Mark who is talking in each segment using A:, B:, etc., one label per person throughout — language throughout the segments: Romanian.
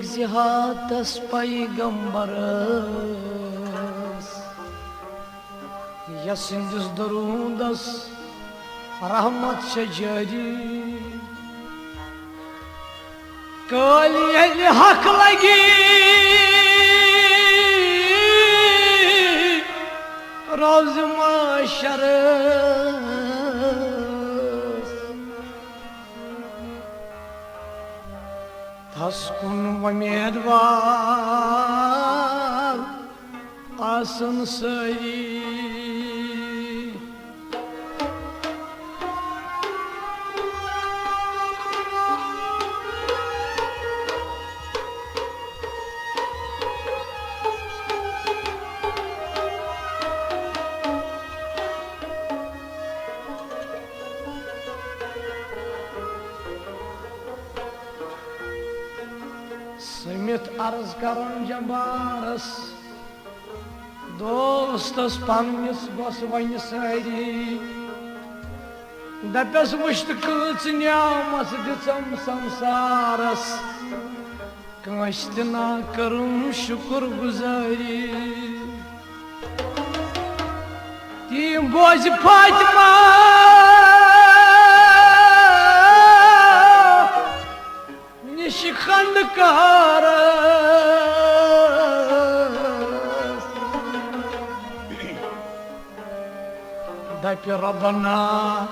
A: zihatas paygambaras Yasindis durundas rahmat şeceri Kali hak lagi Ravz maşarız Taskun ve medvar Asın sayı Simit arz karan jambaras Dostas pannis basvani sari Dapes vıştı kılçınyamas ditsam samsaras Kaştina karım şukur guzari Tim boz Fatima Nişikhandıkaras Dapi Rabbana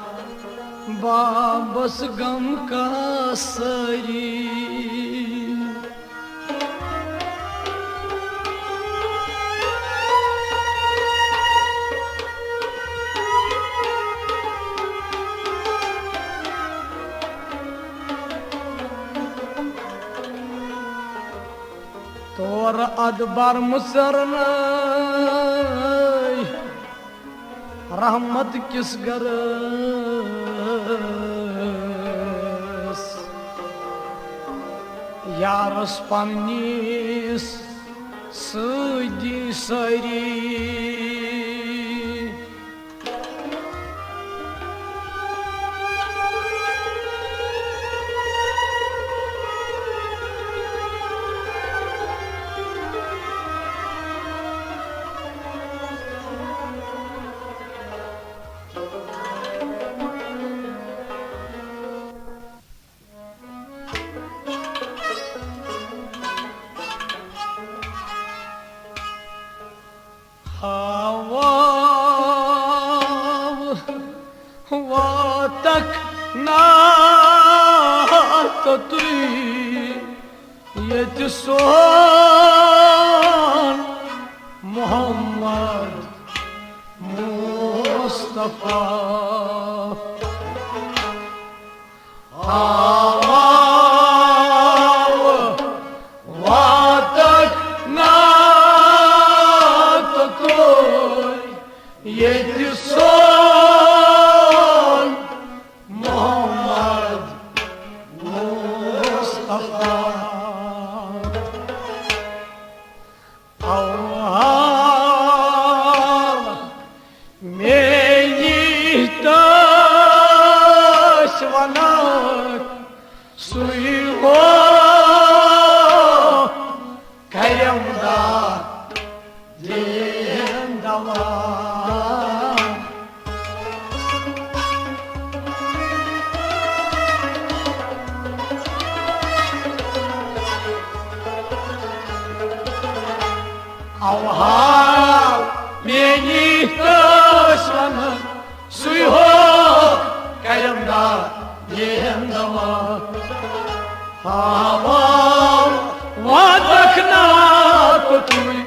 A: Babas gam kasari Tor adbar musarnay Rahmat kis garas Yaras pannis Sudi sari Vatak na tatui yetison Muhammad Mustafa Vatak na tatui yetison Avhal meni taşlanır Suyho kayımda yendama Haval vadakna tutuy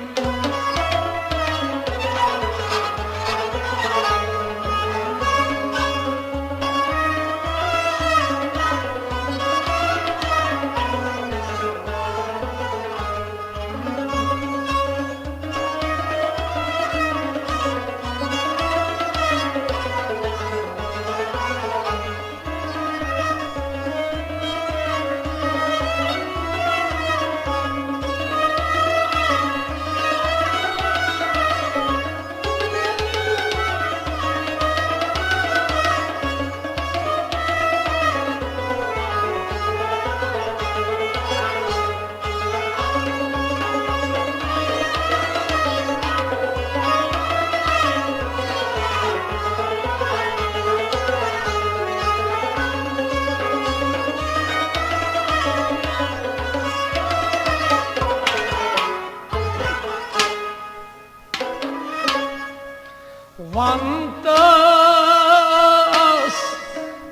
A: Vantas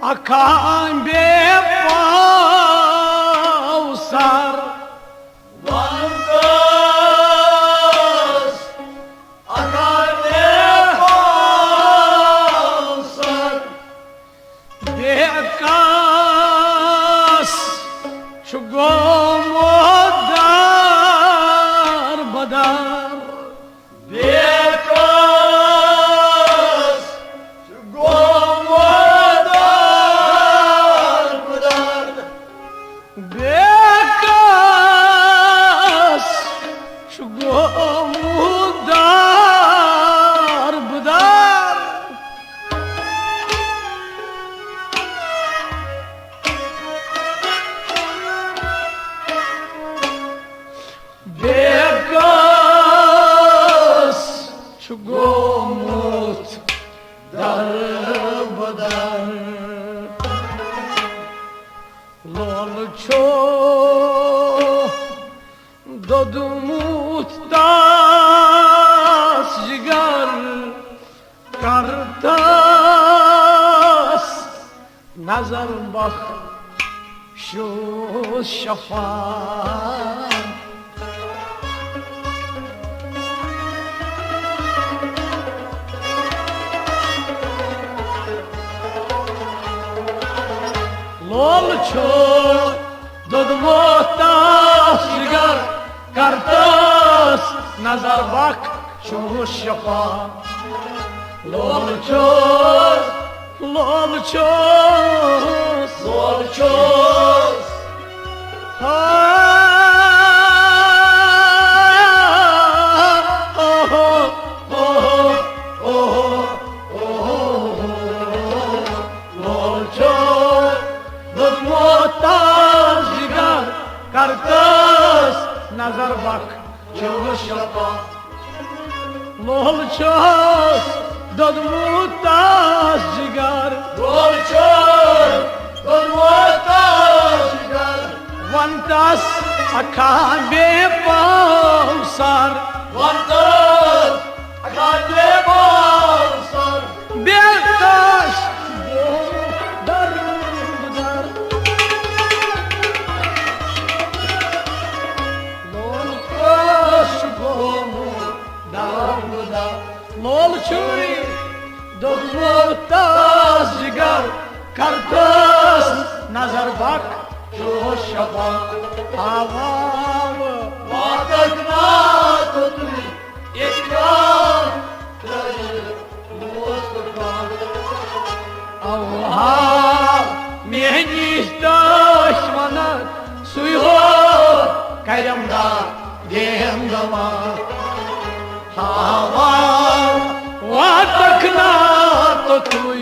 A: akan bepausar
B: Vantas akan bepausar
A: bekas şugomodar badar
B: bekas gomodar budar
A: bekas şugomodar badar bekas şugomod darbadar lolço dodumut tas jigar kartas nazar bak şu şafak Lolço dodmotas jigar kartas nazar bak şu şafak Lolços Lolços
B: Lolços
A: Kartas nazar bak çılgış
B: şapa
A: Lolços dodmutas jigar
B: Lolços dodmutas jigar
A: Vantas akan bepausar
B: Vantas akan bepausar
A: bekas dar dar Lolços gomu dar dar Lolçuy dodmutas jigar Kartas nazar bak şu şafak Havamı
B: Vatakna tutri ikram Mustafa
A: Allah meni daşmana suyo kayramda demdama Hava vatakna tutri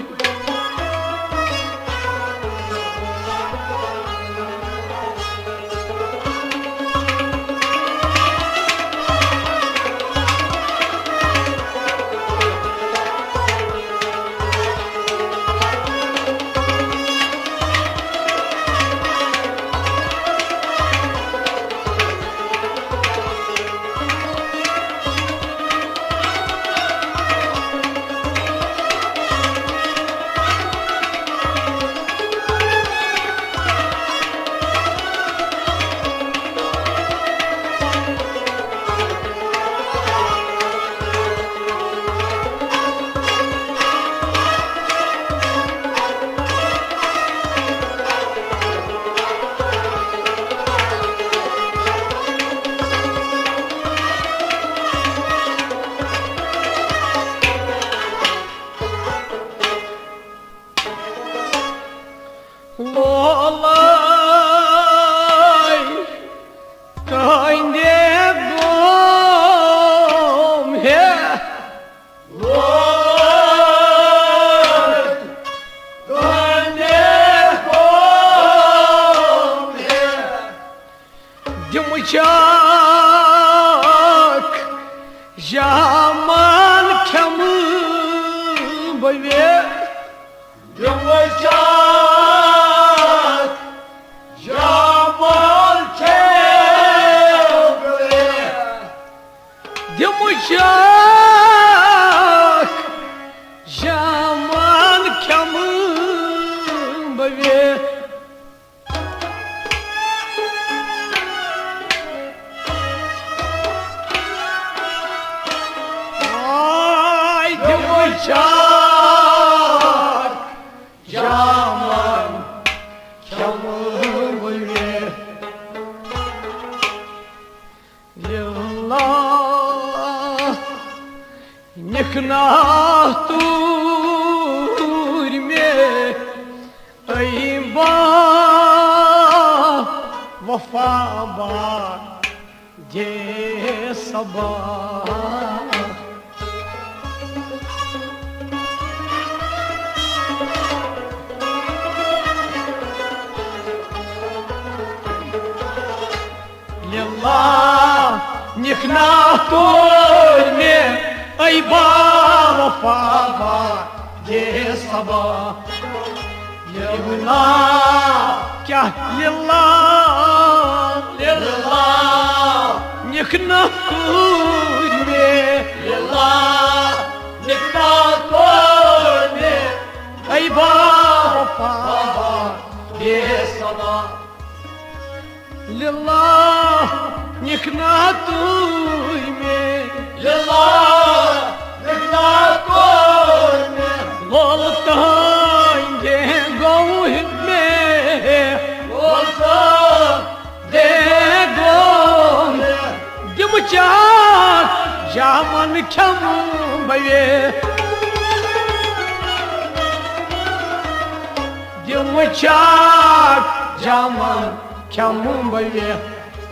A: Olay kainde gom he
B: Lolay Kande komhe
A: Dimıçak Jaman kamı bave
B: Yumuşak Jamal Kevre
A: Dimıçak Dimuşak Caman Kamılır Lillah Niknah turme Ayba Vafa ba Je sabah Lillah niknah turme Ayba vafa ba Je sabah Lillah kya lillah
B: Lillah
A: niknah turme
B: Lillah niknah turme
A: Ayba vafa ba
B: Je sabah
A: Lillah niknah turme
B: Lillah niknah turme
A: Goltan ge gohme
B: Olsun
A: de gom Dimuşak Caman Kamılır Dimuşak Caman Kamılır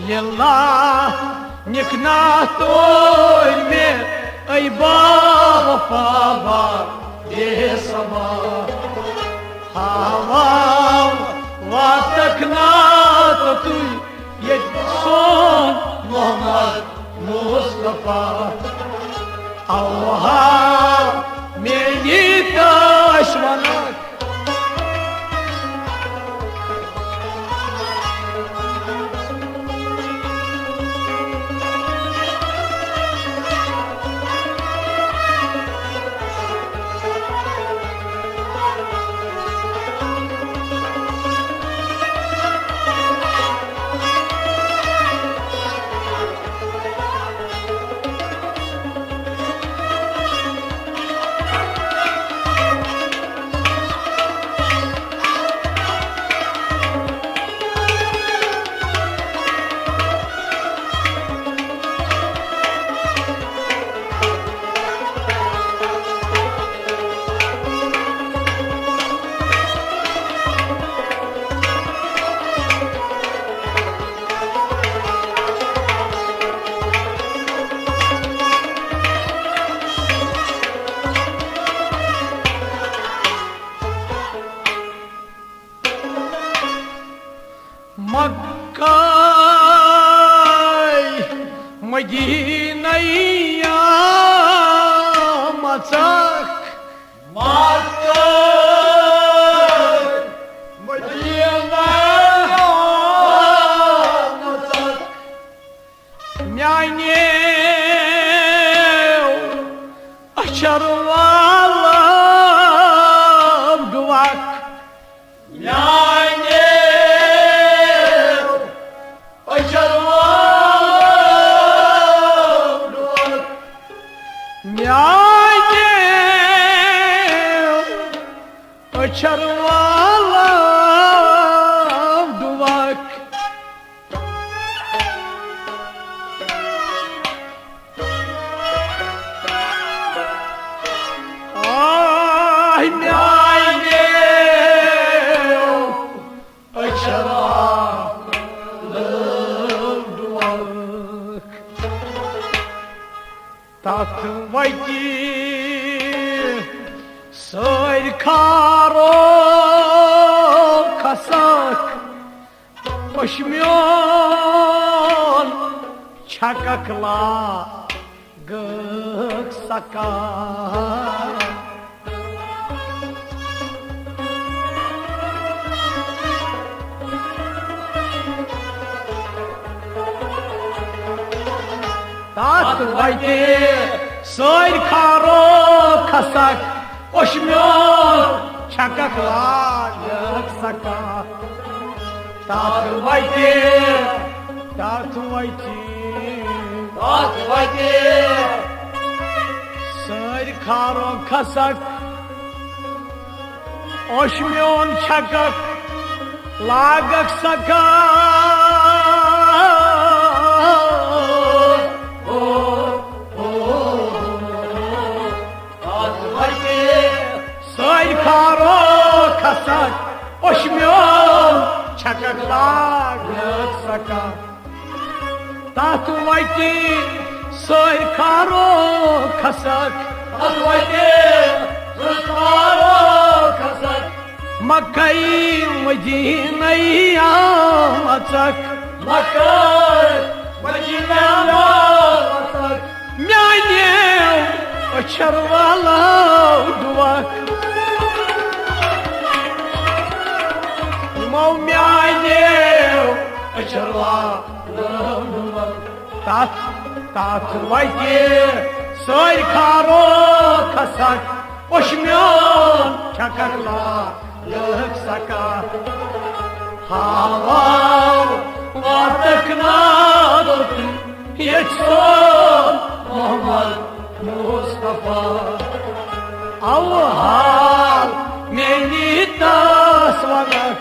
A: Lillah niknah turme Ayba vafa ba de sabah Havam vatakna tutuy Yetson Muhammed Mustafa Allah meni taşmanak Makkay Medina'ya matak
B: Makkah Medina'ya matak
A: Мяйнеу Açarvalım duvak
B: Yani açarım duvar
A: Мяйнеу Açarvalım duvak Ay мяйнеу Açarvalım duvak Tatvayti Сойкаро касак Пошмён чакакла гыксака Татвайте Сойкаро касак Пошмён чакакла гыксака Татвайте Татвайте
B: Tatvayti
A: Soyr karo kasak Oşmiyon çakak Lagak sakak Soyr karo kasak Oşmiyon çakak Lagak sakak Tahtu vayti soyr karo kasak Makka'yı Medine'yi anlatsak Мяйнев очарвала дувак Мол мяйнев очарвала дувак Татвайте сой каро касак Oşmyon çakarla yıksaka Haval vatıkna tutun Yetson Muhammed Mustafa Avhal menitas vanak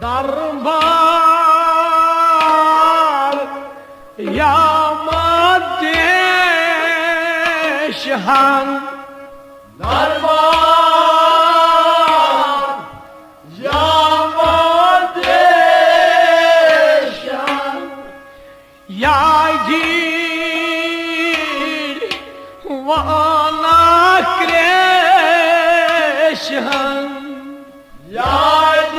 A: Darbar Yamadeşhan
B: Darbar Yamadeşhan
A: Yagir Vanakreşhan Yagir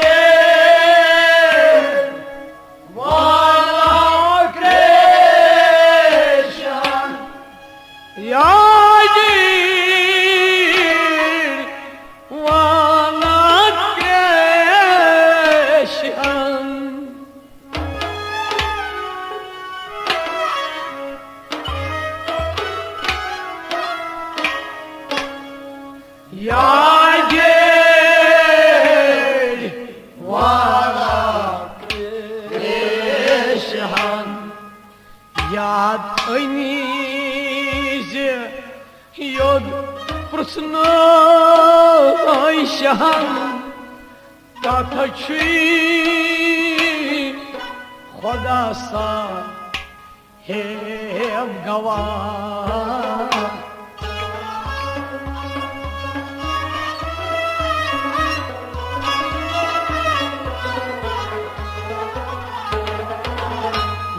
A: Vanakreşhan Yagir Vanakreşhan Yad oynizi Yod Prusnoy şahan Tataçı Khoda sa Hem gava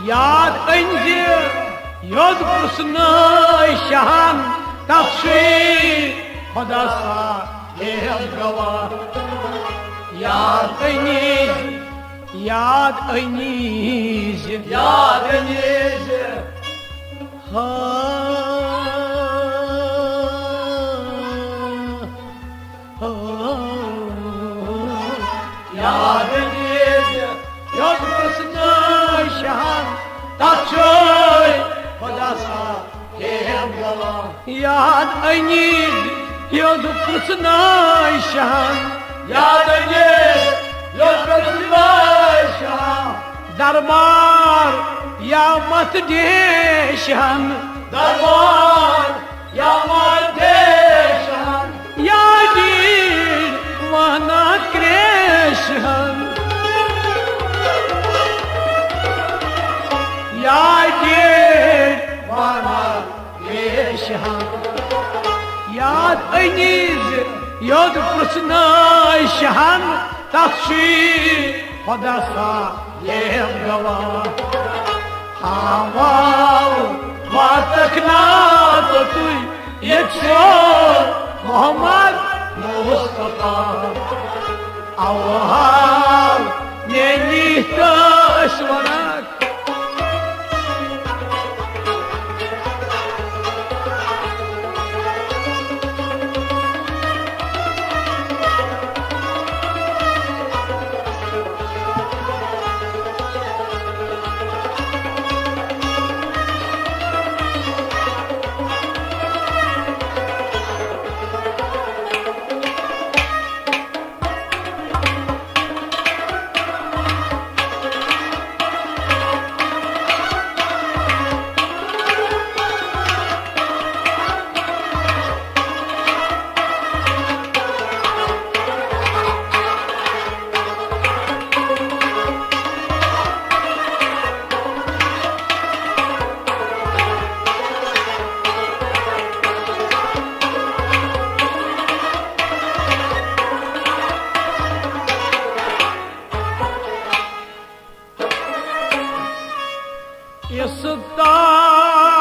A: Yad önce Yod Prusnoy şahan Tataçı Khoda sa Hem gava Yad oyniz Ha Ha
B: Yadeniz
A: Yod Prusnoy şahan Tataçı
B: Khoda sa hem gava
A: Yad oyniz Yod Prusnoy şahan
B: Yadeniz
A: Darbar Yamat Deşhan
B: Darbar
A: şahan Yad ayniz yod prasnay şahan Tatşi Hodasa yem gava Haval Vatakna Totuy Yekşor Muhammed Mustafa Avhal Neni taşvanak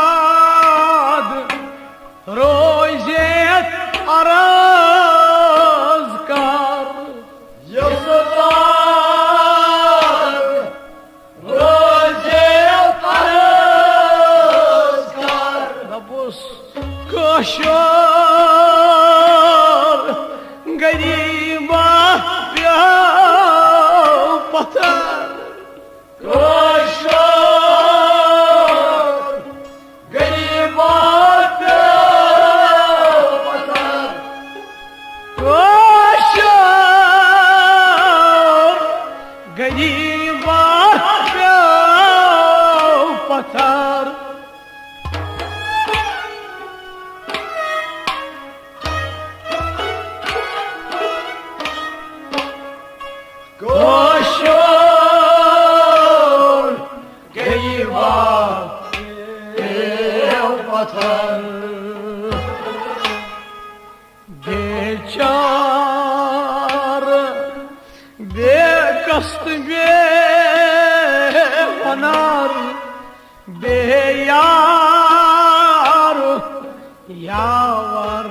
A: Yasıttad Rozet Arazkar
B: Yasıtlar Rozet Arazkar
A: Labus Kaşar Gariba Piyav Patar
B: Koşar Garibat Batar
A: Koşar Gariba Piyav Patar
B: Koşar Garibat Batar
A: Beçar Bekast be honar Beyar Yavar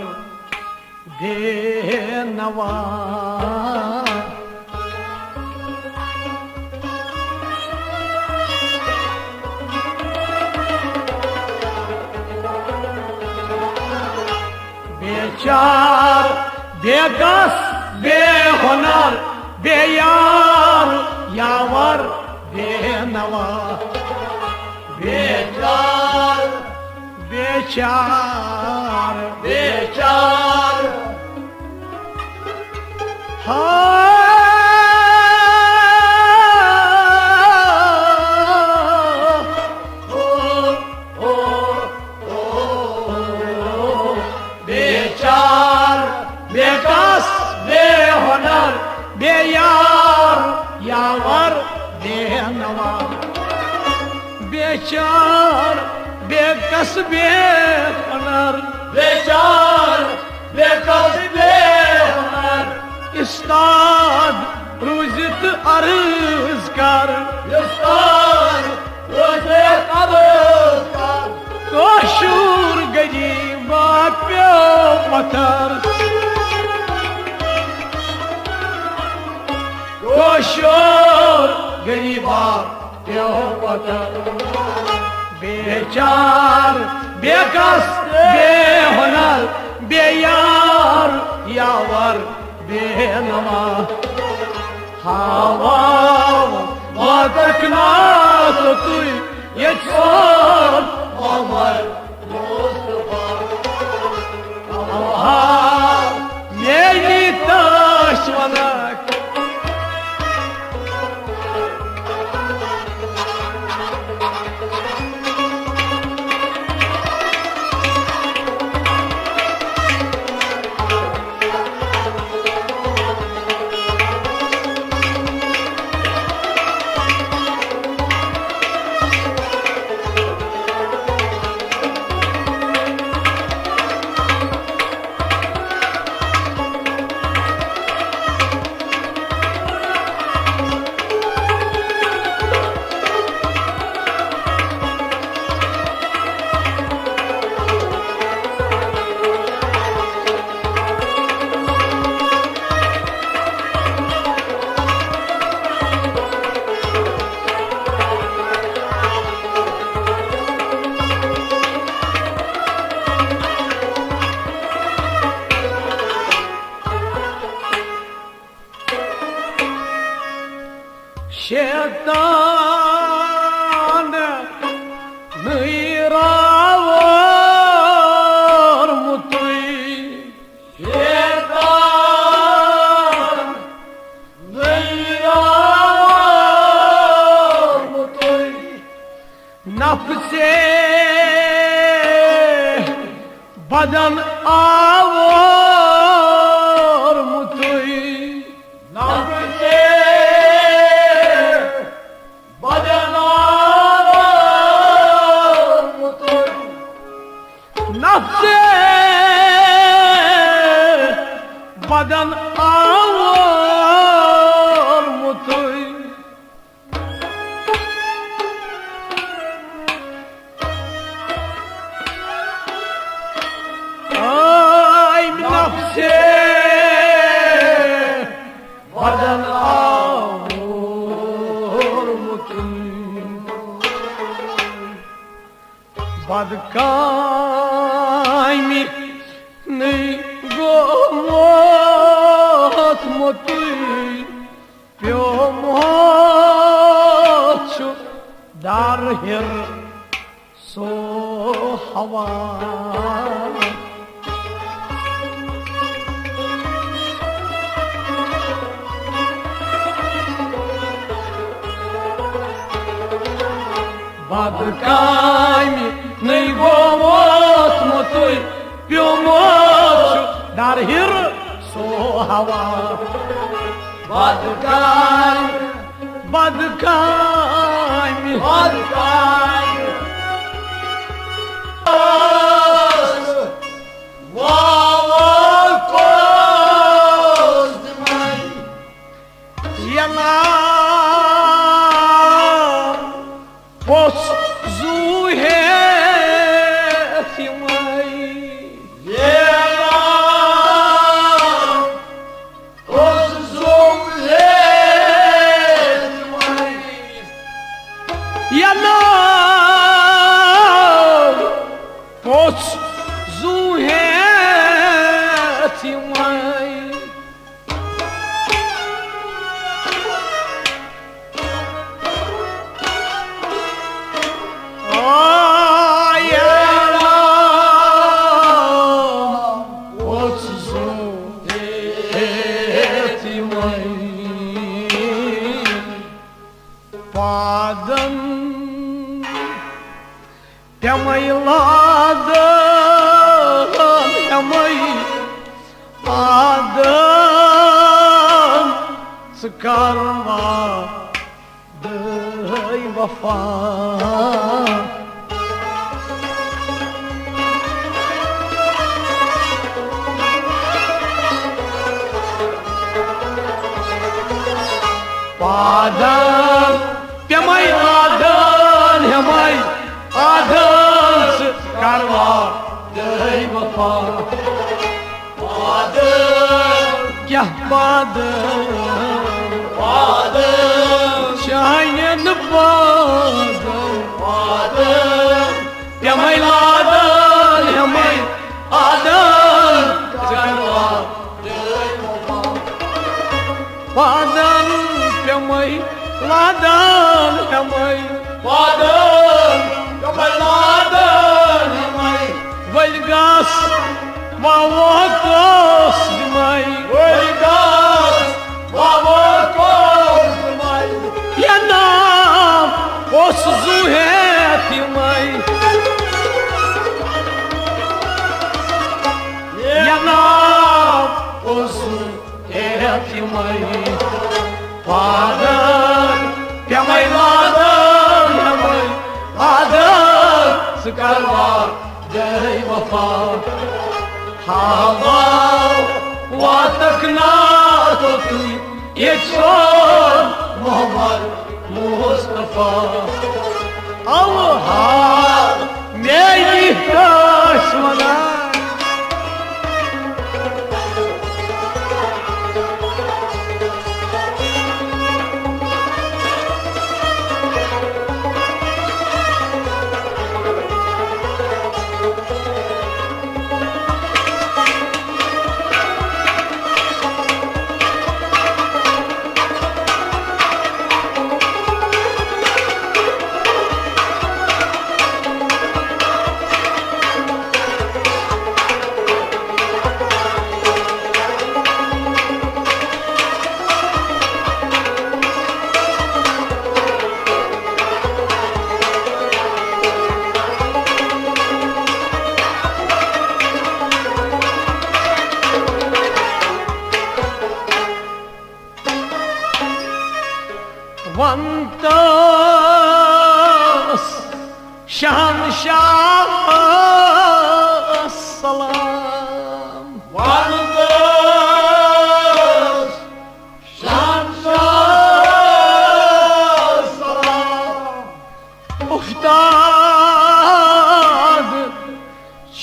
A: Benavar Beçar, begas, behonar, beyar, yavar, benava.
B: Bekar
A: Beçar,
B: Bekar
A: ha. Beçar, begas, behonar, beyar, yavar, benava. Beçar, begas, behonar,
B: Bekar Bekar Bekar
A: istad, ruzit arızkar.
B: Yastar Rozet Arazkar
A: Koşur gariba piyav patar Koşur gariba piyav patar Beçar, bekas, behonar, beyar, yavar, benama Hava vatakna tutuy yekşor
B: Muhammed Mustafa
A: Aha, neyli taşvanak badan ağır mutuy
B: Nafse badana mutur
A: nafse badan ağır mutuy ay nafse badan ağır mutuy badkaymi ni gomot motuy piomochu darhir so hava badkaymi ni gomot motuy piomochu darhir so hava badkaymi yana pos zuheti mai yana pos zuheti mai Падан Пямай ладан Пямай Адан Скарма Дай вафа Падан Пямай ладан Пямай Адан Скарма Дай вафа Кя падан Чайнен падан Пямай ладан Пямай Адан Скарма Падан Пямай ладан Пямай Вальгас Вавокос Дмай Яна Пос зугети май Яна Пос зугети май Падан Пямай ладан Пямай Адан Скарма Дай вафа Хава Ватакна Тоты Ечон Мухаммад Мустафа Аллах Мейни Ташмана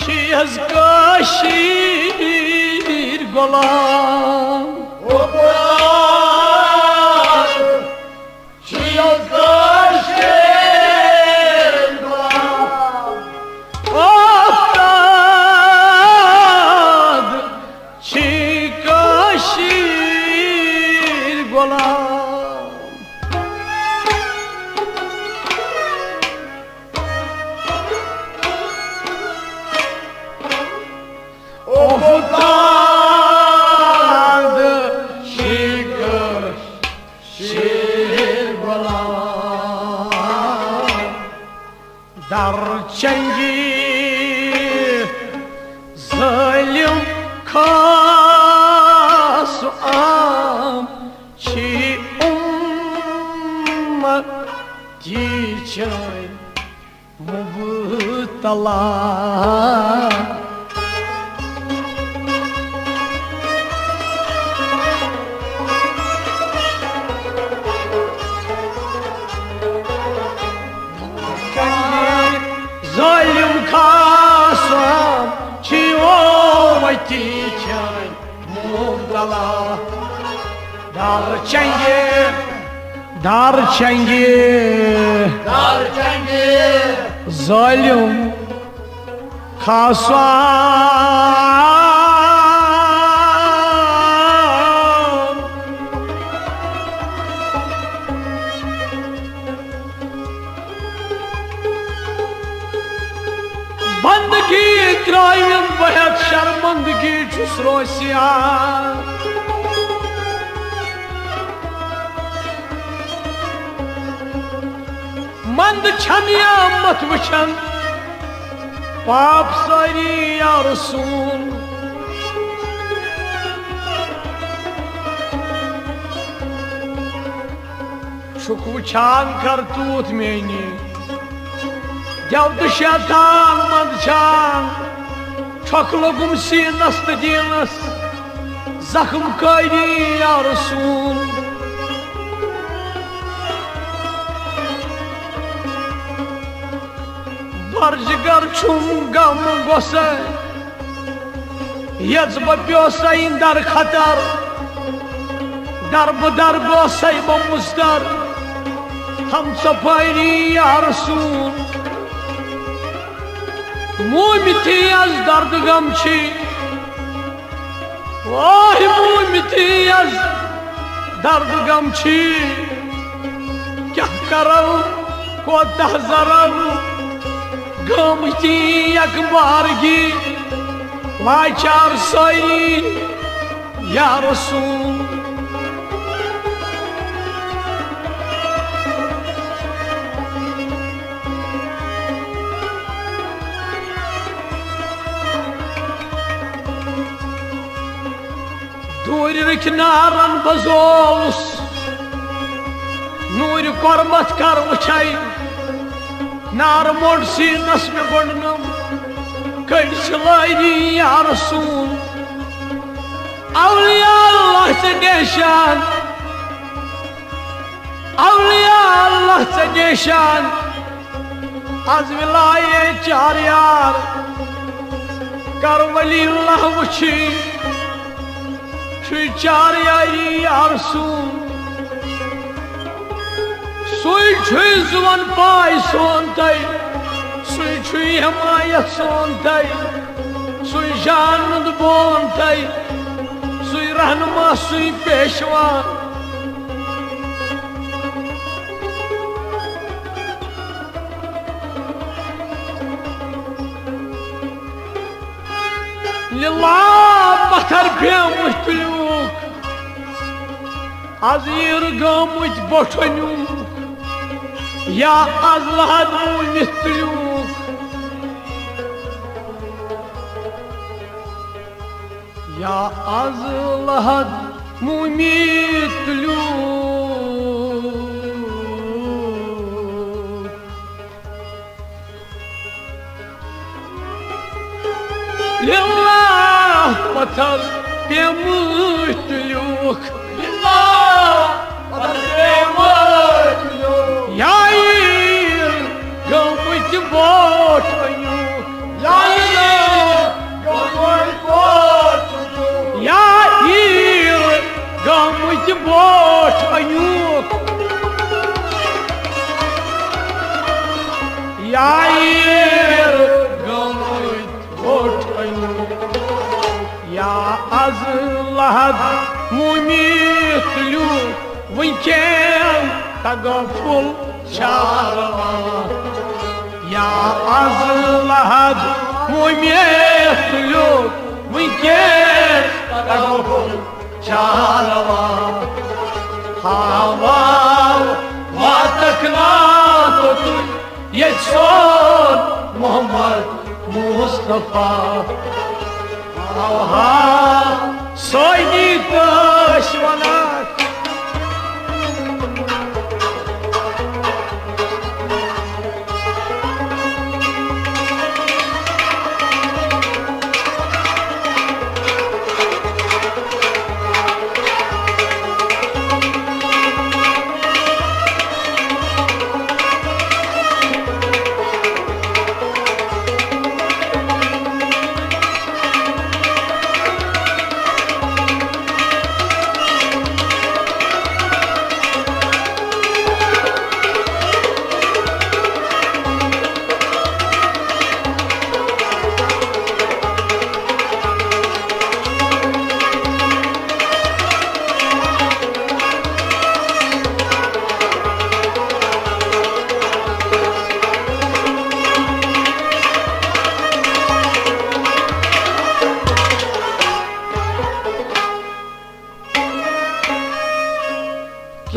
A: Çiğez kaşir golan
B: Okur Çiğazdaşır Doğan
A: Aftad çiğ kaşir golan Aftad çiğ kaşir golan Dar çengi zalim kasam Çi umma diyeceğim mubtala Zalim kasam çiğo diyeceğim mubtala Dar çengi
B: Darçengi
A: zalim kasam Bandagi traim bayat şarmandagi çusrosiya Mand çaniya mat vıçan Pap sari ya Resul Şuk vıçan kartut meni Devdi şeytan mand çan Çaklogum si nastı dinas Zakım kaydi ya Resul Barjigar çum gam gose Yazba piyosayın dar khatar Dar gosay ba mustar Ham sapayri ya Resul Mumiti yaz dard gamçi Vay mumiti yaz dard gamçi Kya karav ko tahzarav Gamti yak bargi Vay çar sayın ya Resul Duri knaran bazolus Nuri kormat kar uçay Nar morsi nasme gondnam Kayçılaydi ya Resul Avliya Allah sedeşan Avliya Allah sedeşan Az vilayet çar yar Karvalillah uçi Şu çar yari ya Resul Suy çuy zuvan pay sontay Suy çuy himayet sontay Suy janad bontay Suy rahnuma suy peşva Lillah batar piyamut tuluk Az yırgamut boşanuk Ya azlahad mumitluk Ya azlahad mumitluk Lillah batar piyamut
B: Billah Ademut
A: Yair gamut boşanuk
B: Yayın
A: बोठ अयूक यार गमत बोठ अयूक या az lahad mumit luk winken tagaful charva ya az lahad mumit luk winken tagaful charva hava vatakna to tu yetson Muhammad Mustafa Aha, soyni taşvanak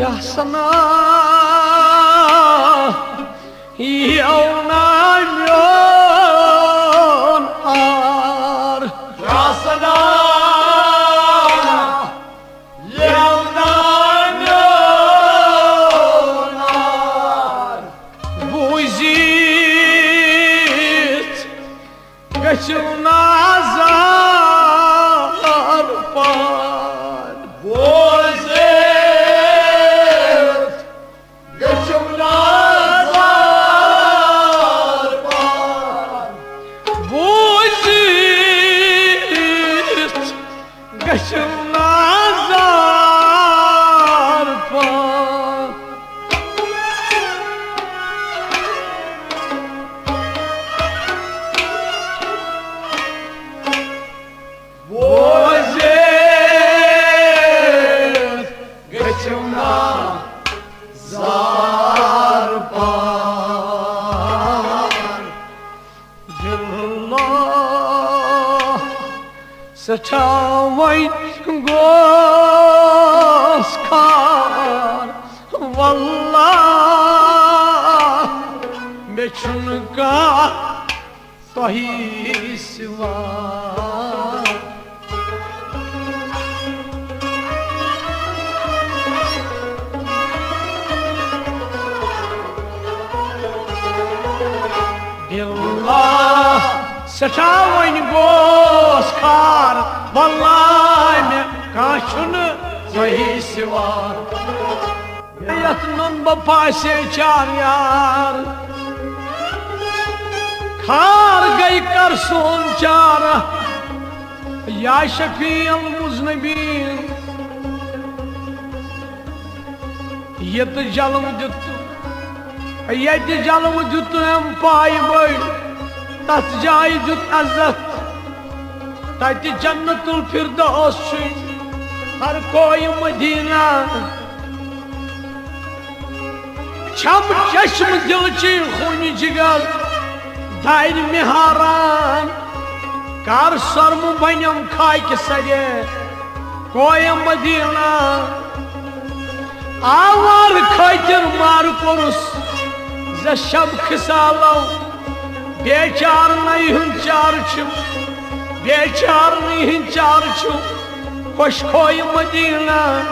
A: Ya sana yaunamyon ar
B: Ya sana yaunamyon ar
A: bu zit geçun azar par
B: Bozet Geçimler var
A: bu zit geçun azar par
B: Bozet Geçimler Zarpar
A: Dillah Satawait Goskar Wallah Bechunka Sahi Siwa Dillah Satawait Goskar Wallah me kaçını Sahi Siwa Yatnın bapase çar yar Kar gay karsun çara Ya şefiyal muznebin Yet jalım düttü Yet jalım düttü hem pay boy Tas jay düt azzat Tati cennetul firdaus şuy Har koy Medina Çam çeşm dilçi khuni jigal Dair miharan Kar sarmu banyam khay ke sare Koy Medina Avar khaytir mar korus Ze şab kısalav Beçar nayhın çarçım Beçar nayhın çarçım Koş koy Medina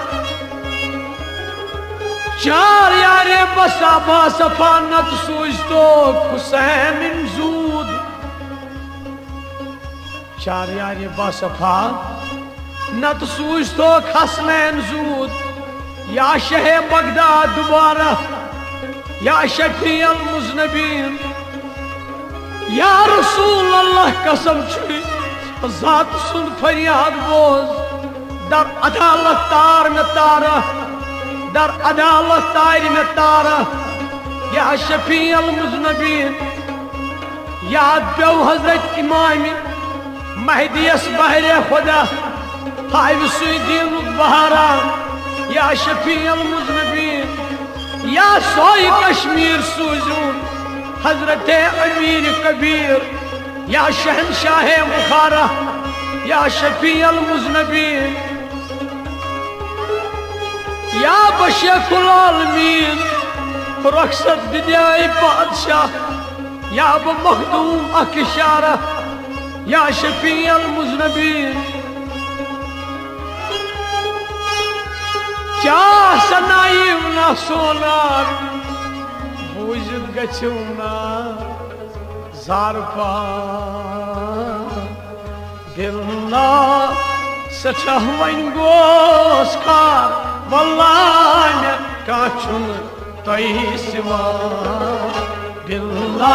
A: Çar yare basa basa fanat suistok Hüseyin zud Çar yare basa fanat suistok Hasnen zud Ya şeh Bagdad dubara Ya şefiyal muznebin Ya Resulallah kasam çü Zat sun feryad boz در عدالت تار میں تارہ در عدالت تار میں تارہ یا شفیع المذنبین یاد پیو حضرت امام مہدی اس بہر خدا ہائیو سوی دین بہارا یا شفیع المذنبین یا سوئی کشمیر سوزون حضرت امیر کبیر یا شہنشاہ بخارا یا شفیع المذنبین یا بشیخ العالمین رخصت بدیائی بادشاہ یا بمخدوم اکشارہ یا شفیع المذنبین کیا سنائیم نا سونار بوجد گچونا زارپا دلنا سچہوین گوس کار واللہ میں کاچن تئی سوا دلنا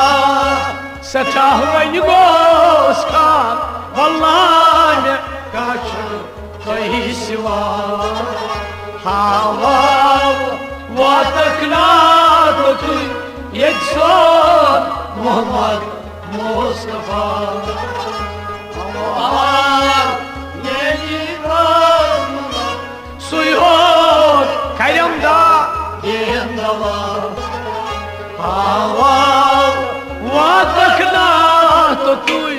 A: سچہوین گوس کار واللہ میں کاچن تئی سوا ہاواو واتکنا تو تُی یکسون محمد مصطفیٰ Suyhor kayrımda yendava hava vatakna totuy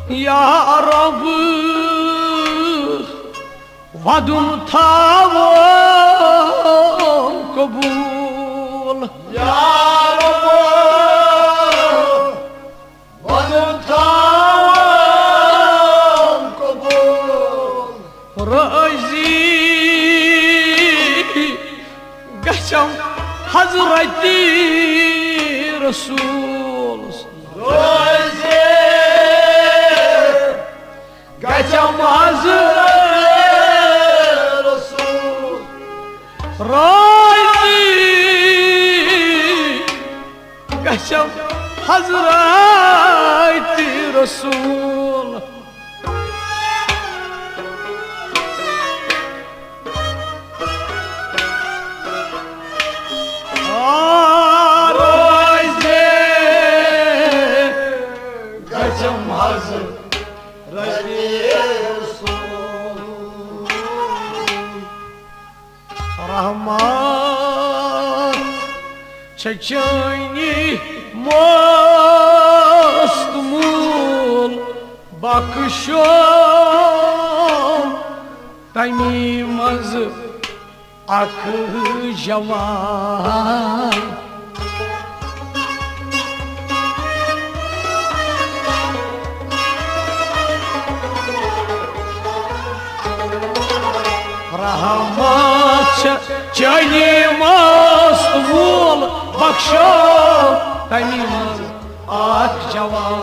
A: Ya Rabbi vadun tavam kabul
B: Ya Rabbi vadun tavam kabul
A: Razi gahşam Hazreti Resul
B: Razi gahşam Hazreti Resul
A: Razi gahşam Hazreti Resul Rahman çekeni mostumul bakışım daimimaz akı javan Rahmat çekeni mostumul bakışım daimimaz akı javan